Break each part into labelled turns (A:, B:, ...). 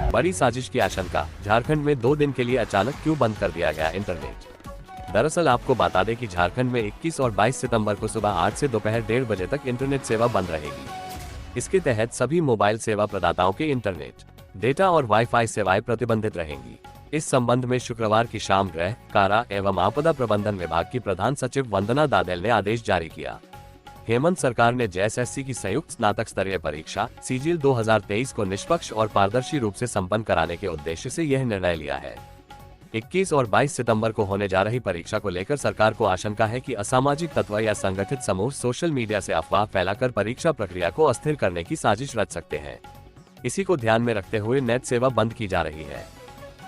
A: बड़ी साजिश की आशंका, झारखंड में 2 दिन के लिए अचानक क्यों बंद कर दिया गया इंटरनेट। दरअसल आपको बता दें कि झारखंड में 21 और 22 सितंबर को सुबह 8 से दोपहर 1:30 बजे तक इंटरनेट सेवा बंद रहेगी। इसके तहत सभी मोबाइल सेवा प्रदाताओं के इंटरनेट, डेटा और वाईफाई सेवाएं प्रतिबंधित रहेंगी। इस संबंध में शुक्रवार की शाम गृह, कारा एवं आपदा प्रबंधन विभाग की प्रधान सचिव वंदना दादेल ने आदेश जारी किया। हेमंत सरकार ने जेएसएससी की संयुक्त स्नातक स्तरीय परीक्षा सीजीएल 2023 को निष्पक्ष और पारदर्शी रूप से संपन्न कराने के उद्देश्य से यह निर्णय लिया है। 21 और 22 सितंबर को होने जा रही परीक्षा को लेकर सरकार को आशंका है कि असामाजिक तत्व या संगठित समूह सोशल मीडिया से अफवाह फैलाकर परीक्षा प्रक्रिया को अस्थिर करने की साजिश रच सकते हैं। इसी को ध्यान में रखते हुए नेट सेवा बंद की जा रही है।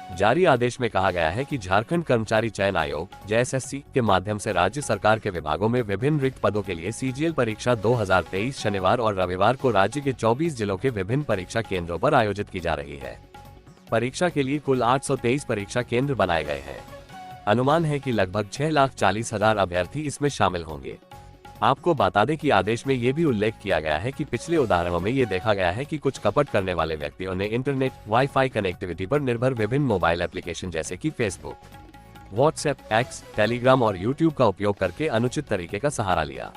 A: जारी आदेश में कहा गया है कि झारखंड कर्मचारी चयन आयोग जेएसएससी के माध्यम से राज्य सरकार के विभागों में विभिन्न रिक्त पदों के लिए सीजीएल परीक्षा 2023 शनिवार और रविवार को राज्य के 24 जिलों के विभिन्न परीक्षा केंद्रों पर आयोजित की जा रही है। परीक्षा के लिए कुल 823 परीक्षा केंद्र बनाए गए हैं। अनुमान है कि लगभग 6,40,000 अभ्यर्थी इसमें शामिल होंगे। आपको बता दें कि आदेश में ये भी उल्लेख किया गया है कि पिछले उदाहरणों में ये देखा गया है कि कुछ कपट करने वाले व्यक्तियों ने इंटरनेट, वाईफाई कनेक्टिविटी पर निर्भर विभिन्न मोबाइल एप्लीकेशन जैसे कि फेसबुक, व्हाट्सएप, एक्स, टेलीग्राम और यूट्यूब का उपयोग करके अनुचित तरीके का सहारा लिया।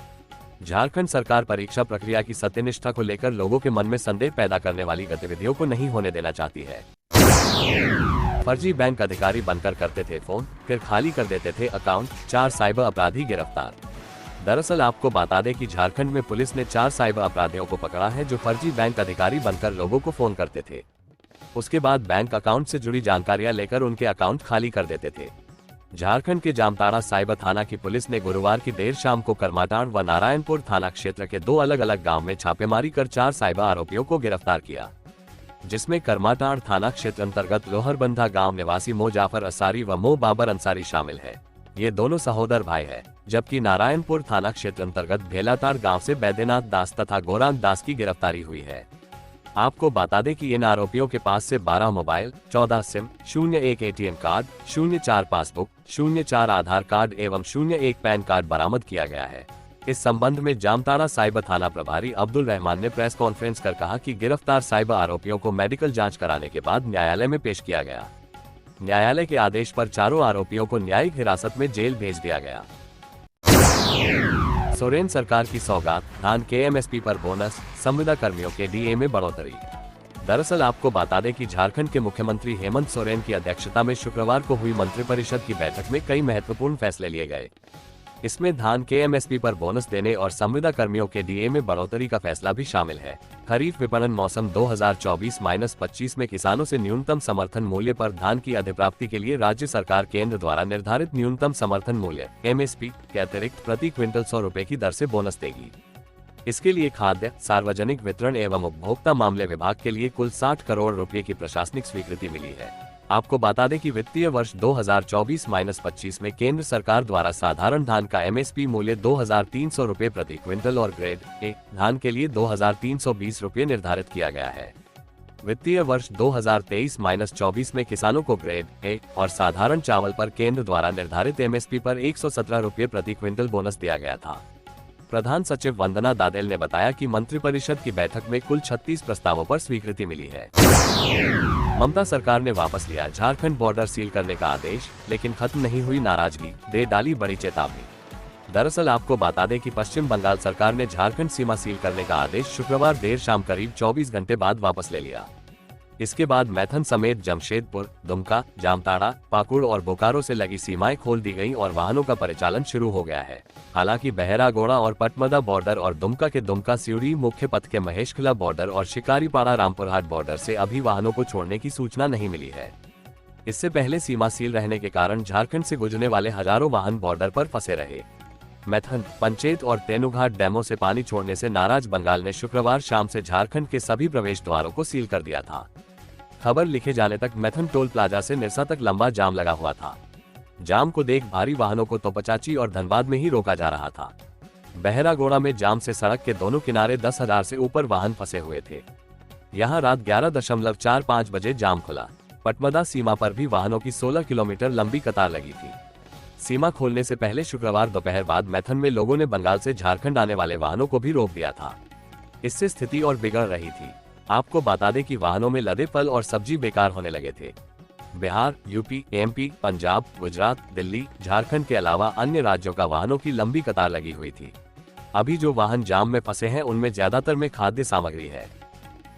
A: झारखंड सरकार परीक्षा प्रक्रिया की सत्यनिष्ठा को लेकर लोगों के मन में संदेह पैदा करने वाली गतिविधियों को नहीं होने देना चाहती है। फर्जी बैंक अधिकारी बनकर करते थे फोन, फिर खाली कर देते थे अकाउंट, 4 साइबर अपराधी गिरफ्तार। दरअसल आपको बता दें कि झारखंड में पुलिस ने 4 साइबर अपराधियों को पकड़ा है जो फर्जी बैंक अधिकारी बनकर लोगों को फोन करते थे। उसके बाद बैंक अकाउंट से जुड़ी जानकारियां लेकर उनके अकाउंट खाली कर देते थे। झारखंड के जामताड़ा साइबर थाना की पुलिस ने गुरुवार की देर शाम को करमाटाड़ व नारायणपुर थाना क्षेत्र के 2 अलग-अलग गांव में छापेमारी कर 4 साइबर आरोपियों को गिरफ्तार किया, जिसमें करमाटाड़ थाना क्षेत्र अंतर्गत लोहरबंधा गांव निवासी मो जाफर अंसारी व मो बाबर अंसारी शामिल है। ये दोनों सहोदर भाई हैं, जबकि नारायणपुर थाना क्षेत्र अंतर्गत भेलाताड़ गांव से बैद्यनाथ दास तथा गोरांग दास की गिरफ्तारी हुई है। आपको बता दें कि इन आरोपियों के पास से 12 mobile, 14 SIM, 01 ATM card, 04 passbook, 04 आधार कार्ड एवं 01 पैन कार्ड बरामद किया गया है। इस संबंध में जामताड़ा साइबर थाना प्रभारी अब्दुल रहमान ने प्रेस कॉन्फ्रेंस कर कहा कि गिरफ्तार साइबर आरोपियों को मेडिकल जाँच कराने के बाद न्यायालय में पेश किया गया। न्यायालय के आदेश पर चारों आरोपियों को न्यायिक हिरासत में जेल भेज दिया गया। सोरेन सरकार की सौगात, धान के एमएसपी पर बोनस, संविदा कर्मियों के डीए में बढ़ोतरी। दरअसल आपको बता दें कि झारखंड के मुख्यमंत्री हेमंत सोरेन की अध्यक्षता में शुक्रवार को हुई मंत्रिपरिषद की बैठक में कई महत्वपूर्ण फैसले लिए गए। इसमें धान के एमएसपी पर बोनस देने और संविदा कर्मियों के डीए में बढ़ोतरी का फैसला भी शामिल है। खरीफ विपणन मौसम 2024-25 में किसानों से न्यूनतम समर्थन मूल्य पर धान की अधिप्राप्ति के लिए राज्य सरकार केंद्र द्वारा निर्धारित न्यूनतम समर्थन मूल्य एमएसपी के अतिरिक्त प्रति क्विंटल 100 रुपए की दर से बोनस देगी। इसके लिए खाद्य, सार्वजनिक वितरण एवं उपभोक्ता मामले विभाग के लिए कुल 60 करोड़ रुपए की प्रशासनिक स्वीकृति मिली है। आपको बता दें कि वित्तीय वर्ष 2024-25 में केंद्र सरकार द्वारा साधारण धान का एमएसपी मूल्य 2,300 रुपए प्रति क्विंटल और ग्रेड ए धान के लिए 2,320 रुपए निर्धारित किया गया है। वित्तीय वर्ष 2023-24 में किसानों को ग्रेड ए और साधारण चावल पर केंद्र द्वारा निर्धारित एमएसपी पर 117 रुपए प्रति क्विंटल बोनस दिया गया था। प्रधान सचिव वंदना दादेल ने बताया कि मंत्रिपरिषद की बैठक में कुल 36 प्रस्तावों पर स्वीकृति मिली है। ममता सरकार ने वापस लिया झारखंड बॉर्डर सील करने का आदेश, लेकिन खत्म नहीं हुई नाराजगी, दे डाली बड़ी चेतावनी। दरअसल आपको बता दें कि पश्चिम बंगाल सरकार ने झारखंड सीमा सील करने का आदेश शुक्रवार देर शाम करीब 24 घंटे बाद वापस ले लिया। इसके बाद मैथन समेत जमशेदपुर, दुमका, जामताड़ा, पाकुड़ और बोकारो से लगी सीमाएं खोल दी गईं और वाहनों का परिचालन शुरू हो गया है। हालांकि बहरागोड़ा और पटमदा बॉर्डर और दुमका के दुमका सिउड़ी मुख्य पथ के महेशखला बॉर्डर और शिकारीपाड़ा रामपुरहाट बॉर्डर से अभी वाहनों को छोड़ने की सूचना नहीं मिली है। इससे पहले सीमा सील रहने के कारण झारखंड से गुजरने वाले हजारों वाहन बॉर्डर पर फंसे रहे। मैथन, पंचेत और तेनुघाट डैमों से पानी छोड़ने से नाराज बंगाल ने शुक्रवार शाम से झारखंड के सभी प्रवेश द्वारों को सील कर दिया था। खबर लिखे जाने तक मैथन टोल प्लाजा से निरसा तक लंबा जाम लगा हुआ था। जाम को देख भारी वाहनों को तोपचाची और धनबाद में ही रोका जा रहा था। बहरागोड़ा में जाम से सड़क के दोनों किनारे 10,000 से ऊपर वाहन फंसे हुए थे। यहां रात 11.45 बजे जाम खुला। पटमदा सीमा पर भी वाहनों की 16 किलोमीटर लंबी कतार लगी थी। सीमा खोलने से पहले शुक्रवार दोपहर बाद मैथन में लोगों ने बंगाल से झारखंड आने वाले वाहनों को भी रोक दिया था। इससे स्थिति और बिगड़ रही थी। आपको बता दें कि वाहनों में लदे फल और सब्जी बेकार होने लगे थे। बिहार, यूपी, एमपी, पंजाब, गुजरात, दिल्ली, झारखंड के अलावा अन्य राज्यों का वाहनों की लंबी कतार लगी हुई थी। अभी जो वाहन जाम में फंसे हैं उनमें ज्यादातर में खाद्य सामग्री है।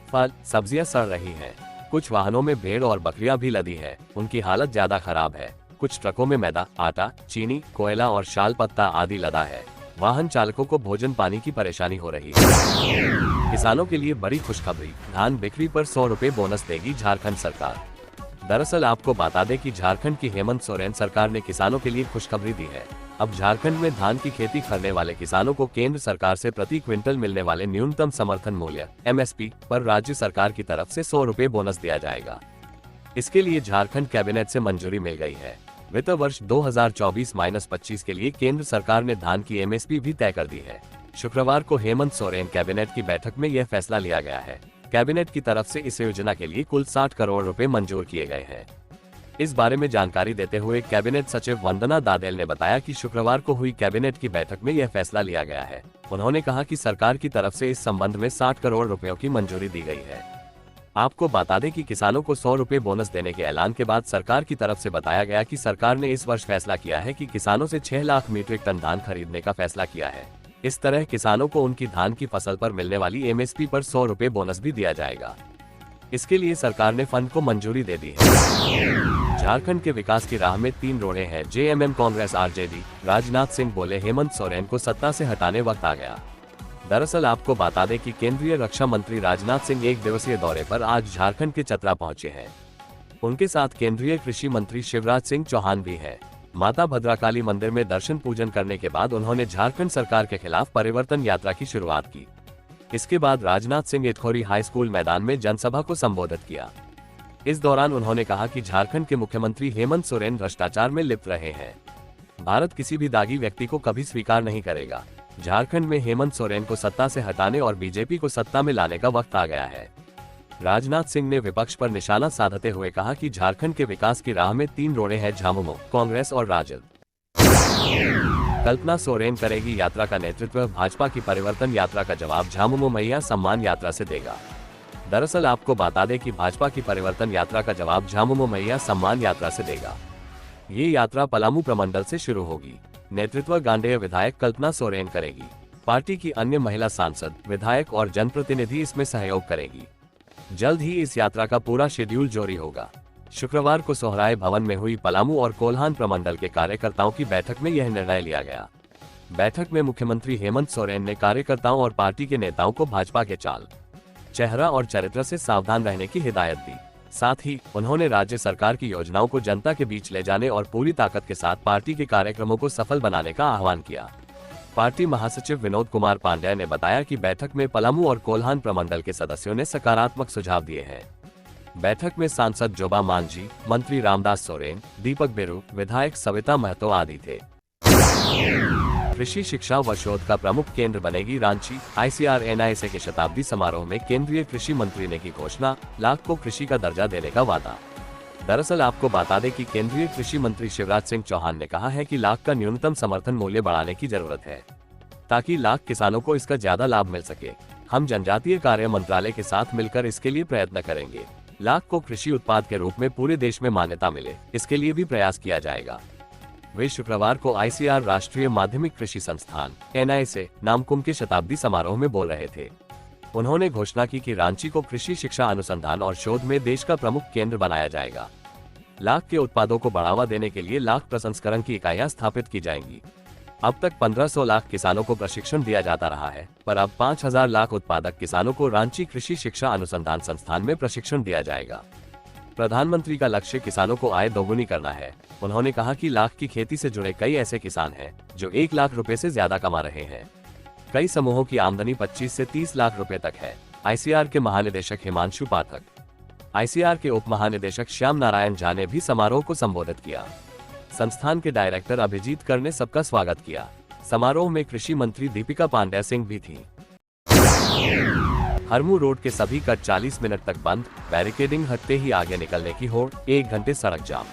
A: फल, सब्जियां सड़ रही हैं। कुछ वाहनों में भेड़ और बकरियां भी लदी है, उनकी हालत ज्यादा खराब है। कुछ ट्रकों में मैदा, आटा, चीनी, कोयला और शाल पत्ता आदि लदा है। वाहन चालकों को भोजन पानी की परेशानी हो रही है। किसानों के लिए बड़ी खुशखबरी, धान बिक्री पर 100 रुपए बोनस देगी झारखंड सरकार। दरअसल आपको बता दें कि झारखंड की हेमंत सोरेन सरकार ने किसानों के लिए खुशखबरी दी है। अब झारखंड में धान की खेती करने वाले किसानों को केंद्र सरकार से प्रति क्विंटल मिलने वाले न्यूनतम समर्थन मूल्य (MSP) पर राज्य सरकार की तरफ से 100 रुपए बोनस दिया जाएगा। इसके लिए झारखंड कैबिनेट से मंजूरी मिल गई है। वित्त वर्ष 2024-25 के लिए केंद्र सरकार ने धान की MSP भी तय कर दी है। शुक्रवार को हेमंत सोरेन कैबिनेट की बैठक में यह फैसला लिया गया है। कैबिनेट की तरफ से इस योजना के लिए कुल 60 करोड़ रुपए मंजूर किए गए हैं। इस बारे में जानकारी देते हुए कैबिनेट सचिव वंदना दादेल ने बताया कि शुक्रवार को हुई कैबिनेट की बैठक में यह फैसला लिया गया है। उन्होंने कहा कि सरकार की तरफ से इस संबंध में 60 करोड़ रुपयों की मंजूरी दी गई है। आपको बता दें कि किसानों को 100 रुपए बोनस देने के ऐलान के बाद सरकार की तरफ से बताया गया कि सरकार ने इस वर्ष फैसला किया है कि किसानों से 6 लाख मीट्रिक टन धान खरीदने का फैसला किया है। इस तरह किसानों को उनकी धान की फसल पर मिलने वाली MSP पर 100 रुपए बोनस भी दिया जाएगा। इसके लिए सरकार ने फंड को मंजूरी दे दी है। झारखंड के विकास की राह में 3 रोड़े हैं। JMM कांग्रेस RJD राजनाथ सिंह बोले, हेमंत सोरेन को सत्ता से हटाने वक्त आ गया। दरअसल आपको बता दें कि केंद्रीय रक्षा मंत्री राजनाथ सिंह 1 दिवसीय दौरे पर आज झारखंड के चतरा पहुंचे हैं। उनके साथ केंद्रीय कृषि मंत्री शिवराज सिंह चौहान भी है। माता भद्रकाली मंदिर में दर्शन पूजन करने के बाद उन्होंने झारखंड सरकार के खिलाफ परिवर्तन यात्रा की शुरुआत की। इसके बाद राजनाथ सिंह इटखोरी हाई स्कूल मैदान में जनसभा को संबोधित किया। इस दौरान उन्होंने कहा कि झारखंड के मुख्यमंत्री हेमंत सोरेन भ्रष्टाचार में लिप्त रहे हैं। भारत किसी भी दागी व्यक्ति को कभी स्वीकार नहीं करेगा। झारखंड में हेमंत सोरेन को सत्ता से हटाने और बीजेपी को सत्ता में लाने का वक्त आ गया है। राजनाथ सिंह ने विपक्ष पर निशाना साधते हुए कहा कि झारखंड के विकास की राह में 3 रोड़े हैं, झामुमो, कांग्रेस और राजद। कल्पना सोरेन करेगी यात्रा का नेतृत्व, भाजपा की परिवर्तन यात्रा का जवाब झामुमो मैया सम्मान यात्रा से देगा। दरअसल आपको बता दें कि भाजपा की परिवर्तन यात्रा का जवाब झामुमो मैया सम्मान यात्रा से देगा। ये यात्रा पलामू प्रमंडल से शुरू होगी। नेतृत्व गांडेय विधायक कल्पना सोरेन करेगी। पार्टी की अन्य महिला सांसद, विधायक और जनप्रतिनिधि इसमें सहयोग करेगी। जल्द ही इस यात्रा का पूरा शेड्यूल जारी होगा। शुक्रवार को सोहराय भवन में हुई पलामू और कोल्हान प्रमंडल के कार्यकर्ताओं की बैठक में यह निर्णय लिया गया। बैठक में मुख्यमंत्री हेमंत सोरेन ने कार्यकर्ताओं और पार्टी के नेताओं को भाजपा के चाल, चेहरा और चरित्र से सावधान रहने की हिदायत दी। साथ ही उन्होंने राज्य सरकार की योजनाओं को जनता के बीच ले जाने और पूरी ताकत के साथ पार्टी के कार्यक्रमों को सफल बनाने का आह्वान किया। पार्टी महासचिव विनोद कुमार पांडेय ने बताया कि बैठक में पलामू और कोल्हान प्रमंडल के सदस्यों ने सकारात्मक सुझाव दिए हैं। बैठक में सांसद जोबा मांझी, मंत्री रामदास सोरेन, दीपक बेरू, विधायक सविता महतो आदि थे। कृषि शिक्षा व शोध का प्रमुख केंद्र बनेगी रांची। ICAR NISA के शताब्दी समारोह में केंद्रीय कृषि मंत्री ने की घोषणा, लाख को कृषि का दर्जा देने का वादा। दरअसल आपको बता दें कि केंद्रीय कृषि मंत्री शिवराज सिंह चौहान ने कहा है कि लाख का न्यूनतम समर्थन मूल्य बढ़ाने की जरूरत है, ताकि लाख किसानों को इसका ज्यादा लाभ मिल सके। हम जनजातीय कार्य मंत्रालय के साथ मिलकर इसके लिए प्रयत्न करेंगे। लाख को कृषि उत्पाद के रूप में पूरे देश में मान्यता मिले, इसके लिए भी प्रयास किया जाएगा। वे शुक्रवार को ICAR राष्ट्रीय माध्यमिक कृषि संस्थान NISA नामकुम के शताब्दी समारोह में बोल रहे थे। उन्होंने घोषणा की कि रांची को कृषि शिक्षा अनुसंधान और शोध में देश का प्रमुख केंद्र बनाया जाएगा। लाख के उत्पादों को बढ़ावा देने के लिए लाख प्रसंस्करण की इकाइयां स्थापित की जाएंगी। अब तक 1500 लाख किसानों को प्रशिक्षण दिया जाता रहा है, पर अब 5000 लाख उत्पादक किसानों को रांची कृषि शिक्षा अनुसंधान संस्थान में प्रशिक्षण दिया जाएगा। प्रधानमंत्री का लक्ष्य किसानों को आय दोगुनी करना है। उन्होंने कहा कि लाख की खेती से जुड़े कई ऐसे किसान हैं जो 1 लाख रुपए से ज्यादा कमा रहे हैं। कई समूहों की आमदनी 25 से 30 लाख रुपए तक है। ICAR के महानिदेशक हिमांशु पाठक, ICAR के उप महानिदेशक श्याम नारायण झा ने भी समारोह को संबोधित किया। संस्थान के डायरेक्टर अभिजीत कर ने सबका स्वागत किया। समारोह में कृषि मंत्री दीपिका पांडेय सिंह भी थी। हरमू रोड के सभी कट 40 मिनट तक बंद, बैरिकेडिंग हटते ही आगे निकलने की होड़, 1 घंटे सड़क जाम।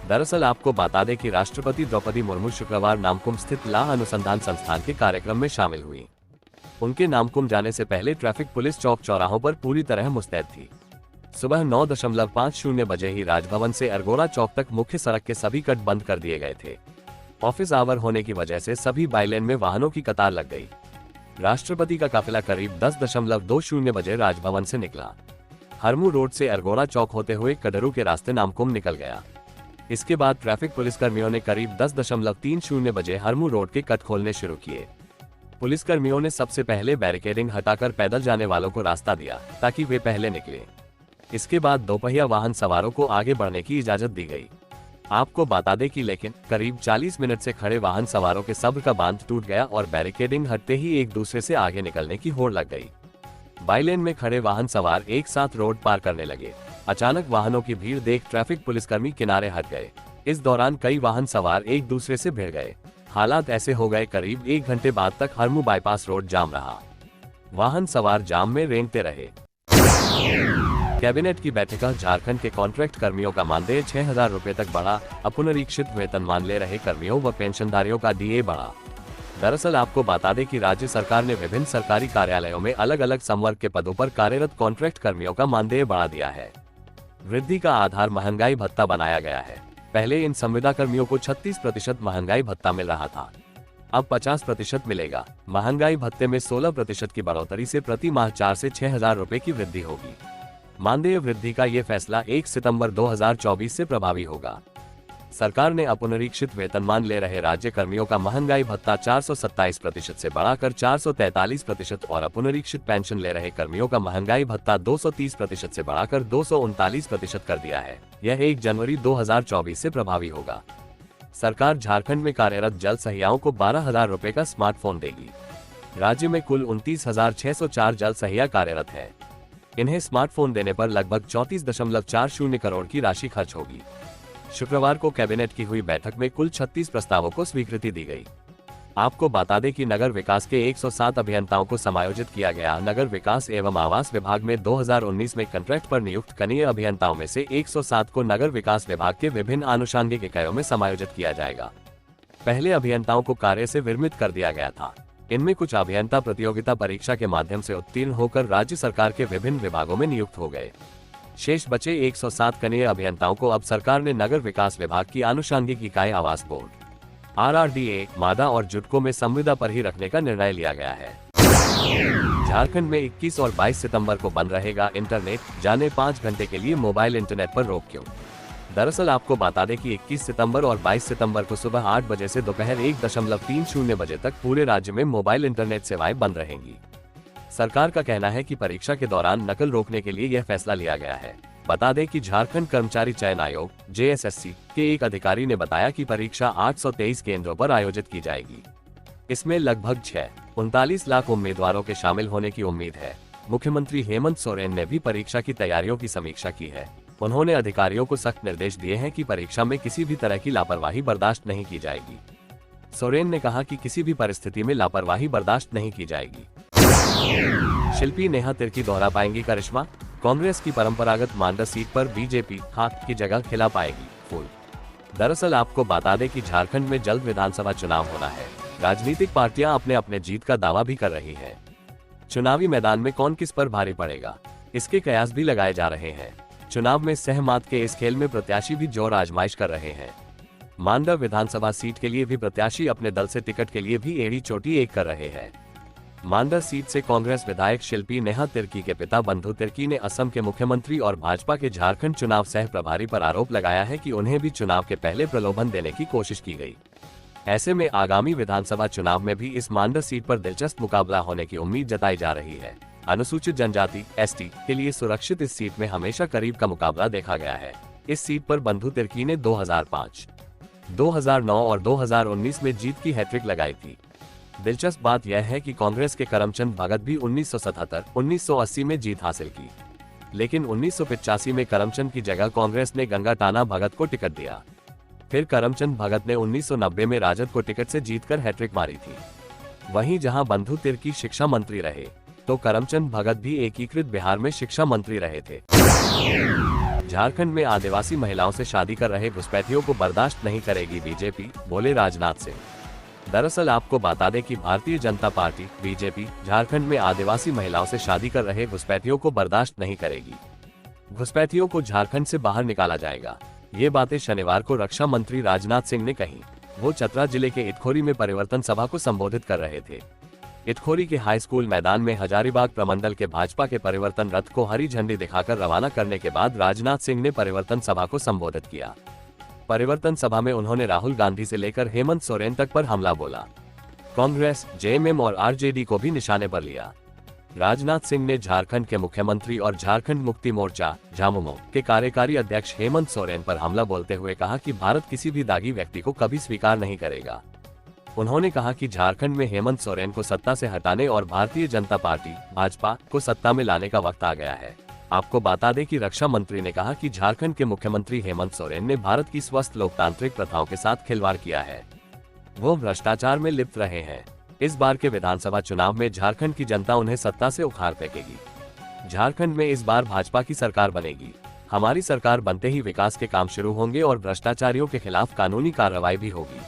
A: दरअसल आपको बता दें कि राष्ट्रपति द्रौपदी मुर्मू शुक्रवार नामकुम स्थित लाह अनुसंधान संस्थान के कार्यक्रम में शामिल हुई। उनके नामकुम जाने से पहले ट्रैफिक पुलिस चौक चौराहों पर पूरी तरह मुस्तैद थी। सुबह 9:50 बजे ही राजभवन से अरगोड़ा चौक तक मुख्य सड़क के सभी कट बंद कर दिए गए थे। ऑफिस आवर होने की वजह से सभी बाईलेन में वाहनों की कतार लग गई। राष्ट्रपति का काफिला करीब 10:20 बजे राजभवन से निकला। हरमू रोड से अरगोड़ा चौक होते हुए कडरू के रास्ते नामकुम निकल गया। इसके बाद ट्रैफिक पुलिसकर्मियों ने करीब 10:30 बजे हरमू रोड के कट खोलने शुरू किए। पुलिसकर्मियों ने सबसे पहले बैरिकेडिंग हटाकर पैदल जाने वालों को रास्ता दिया ताकि वे पहले निकले। इसके बाद दोपहिया वाहन सवारों को आगे बढ़ने की इजाजत दी गई। आपको बता दें कि लेकिन करीब 40 मिनट से खड़े वाहन सवारों के सब्र का बांध टूट गया और बैरिकेडिंग हटते ही एक दूसरे से आगे निकलने की होड़ लग गई। बाईलेन में खड़े वाहन सवार एक साथ रोड पार करने लगे। अचानक वाहनों की भीड़ देख ट्रैफिक पुलिसकर्मी किनारे हट गए। इस दौरान कई वाहन सवार एक दूसरे से भिड़ गए। हालात ऐसे हो गए करीब 1 घंटे बाद तक हरमू बाईपास रोड जाम रहा। वाहन सवार जाम में रेंगते रहे। कैबिनेट की बैठक। झारखंड के कॉन्ट्रैक्ट कर्मियों का मानदेय 6,000 रुपए तक बढ़ा। अपुनरीक्षित वेतनमान ले रहे कर्मियों व पेंशनधारियों का डीए बढ़ा। दरअसल आपको बता दें कि राज्य सरकार ने विभिन्न सरकारी कार्यालयों में अलग अलग संवर्ग के पदों पर कार्यरत कॉन्ट्रैक्ट कर्मियों का मानदेय बढ़ा दिया है। वृद्धि का आधार महंगाई भत्ता बनाया गया है। पहले इन संविदा कर्मियों को 36% महंगाई भत्ता मिल रहा था, अब 50% मिलेगा। महंगाई भत्ते में 16% की बढ़ोतरी से प्रति माह 4 से 6,000 रुपए की वृद्धि होगी। मानदेय वृद्धि का ये फैसला 1 सितंबर 2024 से प्रभावी होगा। सरकार ने अपुनरीक्षित वेतनमान ले रहे राज्य कर्मियों का महंगाई भत्ता 427% से बढ़ाकर 443% और अपुनरीक्षित पेंशन ले रहे कर्मियों का महंगाई भत्ता 230% से बढ़ाकर 239% कर दिया है। यह 1 जनवरी 2024 से प्रभावी होगा। सरकार झारखंड में कार्यरत जल सहियाओं को 12,000 रुपए का स्मार्टफोन देगी। राज्य में कुल 29,604 जल सहिया कार्यरत है। इन्हें स्मार्टफोन देने पर लगभग 34.40 करोड़ की राशि खर्च होगी। शुक्रवार को कैबिनेट की हुई बैठक में कुल 36 प्रस्तावों को स्वीकृति दी गई। आपको बता दें कि नगर विकास के 107 अभियंताओं को समायोजित किया गया। नगर विकास एवं आवास विभाग में 2019 में कॉन्ट्रैक्ट पर नियुक्त कनीय अभियंताओं में से 107 को नगर विकास विभाग के विभिन्न आनुषंगिक इकाइयों में समायोजित किया जाएगा। पहले अभियंताओं को कार्य से विरमित कर दिया गया था। इनमें कुछ अभियंता प्रतियोगिता परीक्षा के माध्यम से उत्तीर्ण होकर राज्य सरकार के विभिन्न विभागों में नियुक्त हो गए। शेष बचे 107 कनीय अभियंताओं को अब सरकार ने नगर विकास विभाग की आनुषंगिक इकाई आवास बोर्ड RRDA, मादा और जुडको में संविदा पर ही रखने का निर्णय लिया गया है। झारखंड में 21 और 22 सितंबर को बंद रहेगा इंटरनेट। जाने 5 घंटे के लिए मोबाइल इंटरनेट पर रोक क्यों। दरअसल आपको बता दें कि 21 सितंबर और 22 सितंबर को सुबह 8 बजे से दोपहर 1:30 बजे तक पूरे राज्य में मोबाइल इंटरनेट सेवाएं बंद रहेंगी। सरकार का कहना है कि परीक्षा के दौरान नकल रोकने के लिए यह फैसला लिया गया है। बता दें कि झारखंड कर्मचारी चयन आयोग JSSC के एक अधिकारी ने बताया कि परीक्षा 823 केंद्रों पर आयोजित की जाएगी। इसमें लगभग 39 लाख उम्मीदवारों के शामिल होने की उम्मीद है। मुख्यमंत्री हेमंत सोरेन ने भी परीक्षा की तैयारियों की समीक्षा की है। उन्होंने अधिकारियों को सख्त निर्देश दिए हैं कि परीक्षा में किसी भी तरह की लापरवाही बर्दाश्त नहीं की जाएगी। सोरेन ने कहा कि किसी भी परिस्थिति में लापरवाही बर्दाश्त नहीं की जाएगी। शिल्पी नेहा तिर्की दोहरा पाएंगी करिश्मा। कांग्रेस की परंपरागत मांडा सीट पर बीजेपी हाथ की जगह खिला पाएगी फूल। दरअसल आपको बता दें कि झारखंड में जल्द विधानसभा चुनाव होना है। राजनीतिक पार्टियां अपने अपने जीत का दावा भी कर रही हैं। चुनावी मैदान में कौन किस पर भारी पड़ेगा, इसके कयास भी लगाए जा रहे हैं। चुनाव में सहमत के इस खेल में प्रत्याशी भी जोर आजमाइश कर रहे हैं। मांडा विधानसभा सीट के लिए भी प्रत्याशी अपने दल से टिकट के लिए भी एड़ी चोटी एक कर रहे हैं। मांडा सीट से कांग्रेस विधायक शिल्पी नेहा तिर्की के पिता बंधु तिर्की ने असम के मुख्यमंत्री और भाजपा के झारखंड चुनाव सह प्रभारी पर आरोप लगाया है कि उन्हें भी चुनाव के पहले प्रलोभन देने की कोशिश की गई। ऐसे में आगामी विधानसभा चुनाव में भी इस मांडा सीट पर दिलचस्प मुकाबला होने की उम्मीद जताई जा रही है। अनुसूचित जनजाति ST के लिए सुरक्षित इस सीट में हमेशा करीब का मुकाबला देखा गया है। इस सीट पर बंधु तिर्की ने 2005, 2009 और 2019 में जीत की हैट्रिक लगाई थी। दिलचस्प बात यह है कि कांग्रेस के करमचंद भगत भी 1977, 1980 में जीत हासिल की, लेकिन 1985 में करमचंद की जगह कांग्रेस ने गंगा टाना भगत को टिकट दिया। फिर करमचंद भगत ने 1990 में राजद को टिकट से जीतकर हैट्रिक मारी थी। वहीं जहां बंधु तिर्की शिक्षा मंत्री रहे, तो करमचंद भगत भी एकीकृत बिहार में शिक्षा मंत्री रहे थे। झारखंड में आदिवासी महिलाओं से शादी कर रहे घुसपैठियों को बर्दाश्त नहीं करेगी बीजेपी, बोले राजनाथ सिंह। दरअसल आपको बता दें कि भारतीय जनता पार्टी बीजेपी झारखंड में आदिवासी महिलाओं से शादी कर रहे घुसपैठियों को बर्दाश्त नहीं करेगी। घुसपैठियों को झारखंड से बाहर निकाला जाएगा। ये बातें शनिवार को रक्षा मंत्री राजनाथ सिंह ने कही। वो चतरा जिले के इटखोरी में परिवर्तन सभा को संबोधित कर रहे थे। इटखोरी के हाई स्कूल मैदान में हजारीबाग प्रमंडल के भाजपा के परिवर्तन रथ को हरी झंडी दिखाकर रवाना करने के बाद राजनाथ सिंह ने परिवर्तन सभा को संबोधित किया। परिवर्तन सभा में उन्होंने राहुल गांधी से लेकर हेमंत सोरेन तक पर हमला बोला। कांग्रेस, जेएमएम और आरजेडी को भी निशाने पर लिया। राजनाथ सिंह ने झारखंड के मुख्यमंत्री और झारखंड मुक्ति मोर्चा झामुमो के कार्यकारी अध्यक्ष हेमंत सोरेन पर हमला बोलते हुए कहा कि भारत किसी भी दागी व्यक्ति को कभी स्वीकार नहीं करेगा। उन्होंने कहा कि झारखंड में हेमंत सोरेन को सत्ता से हटाने और भारतीय जनता पार्टी भाजपा को सत्ता में लाने का वक्त आ गया है। आपको बता दें कि रक्षा मंत्री ने कहा कि झारखंड के मुख्यमंत्री हेमंत सोरेन ने भारत की स्वस्थ लोकतांत्रिक प्रथाओं के साथ खिलवाड़ किया है। वो भ्रष्टाचार में लिप्त रहे हैं। इस बार के विधानसभा चुनाव में झारखंड की जनता उन्हें सत्ता से उखाड़ फेंकेगी। झारखंड में इस बार भाजपा की सरकार बनेगी। हमारी सरकार बनते ही विकास के काम शुरू होंगे और भ्रष्टाचारियों के खिलाफ कानूनी कार्रवाई भी होगी।